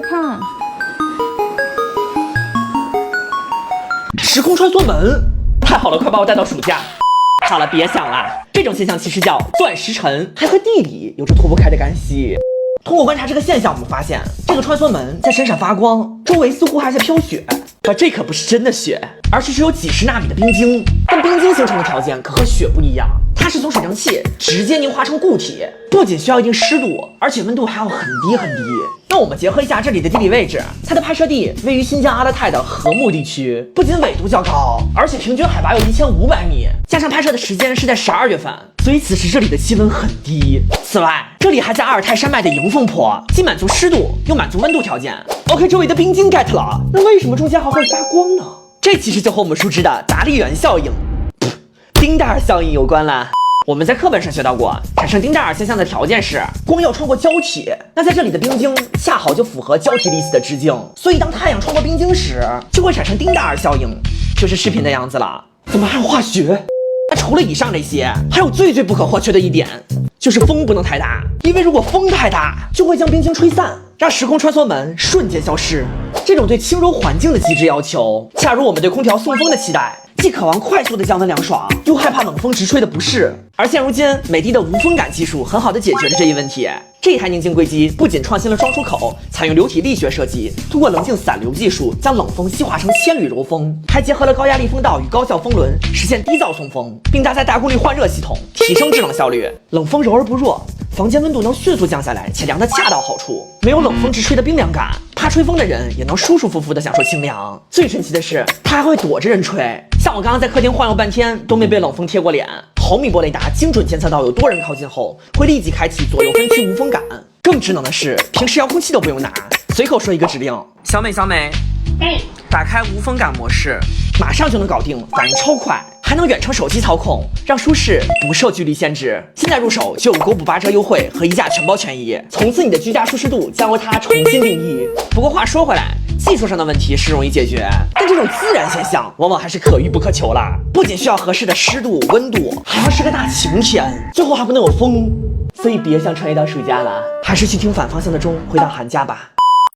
看。时空穿梭门，太好了，快把我带到暑假。好了，别想了，这种现象其实叫钻石尘，还和地理有着脱不开的干系。通过观察这个现象，我们发现这个穿梭门在闪闪发光，周围似乎还在飘雪。这可不是真的雪，而是只有几十纳米的冰晶。但冰晶形成的条件可和雪不一样，它是从水蒸气直接凝化成固体，不仅需要一定湿度，而且温度还要很低很低。那我们结合一下这里的地理位置，它的拍摄地位于新疆阿勒泰的禾木地区，不仅纬度较高，而且平均海拔有1500米，加上拍摄的时间是在12月份，所以此时这里的气温很低。此外，这里还在阿尔泰山脉的迎风坡，既满足湿度又满足温度条件。OK， 周围的冰晶 get 了，那为什么中间还会发光呢？这其实就和我们熟知的达利园效应、丁达尔效应有关了。我们在课本上学到过，产生丁达尔现象的条件是光要穿过胶体。那在这里的冰晶恰好就符合胶体粒子的直径，所以当太阳穿过冰晶时，就会产生丁达尔效应，就是视频的样子了。怎么还有化学？那除了以上这些，还有最不可或缺的一点，就是风不能太大，因为如果风太大，就会将冰晶吹散，让时空穿梭门瞬间消失。这种对轻柔环境的极致要求，恰如我们对空调送风的期待，既渴望快速的降温凉爽，又害怕冷风直吹的不适。而现如今，美的的无风感技术很好的解决了这一问题。这台宁静硅机不仅创新了装出口，采用流体力学设计，通过冷静散流技术将冷风细化成千缕柔风，还结合了高压力风道与高效风轮，实现低噪送风，并搭载大功率换热系统，提升制冷效率。冷风柔而不弱，房间温度能迅速降下来，且凉得恰到好处，没有冷风直吹的冰凉感，怕吹风的人也能舒舒服服的享受清凉。最神奇的是，它还会躲着人吹，像我刚刚在客厅晃悠半天都没被冷风贴过脸。毫米波雷达精准监测到有多人靠近后，会立即开启左右分区无风感。更智能的是，平时遥控器都不用拿，随口说一个指令，小美，打开无风感模式，马上就能搞定，反应超快，还能远程手机操控，让舒适不受距离限制。现在入手就有5补8折优惠和1价全包权益，从此你的居家舒适度将由它重新定义。不过话说回来，技术上的问题是容易解决，但这种自然现象往往还是可遇不可求啦。不仅需要合适的湿度、温度，还要是个大晴天，最后还不能有风。所以别想穿越到暑假了，还是去听反方向的钟回到寒假吧。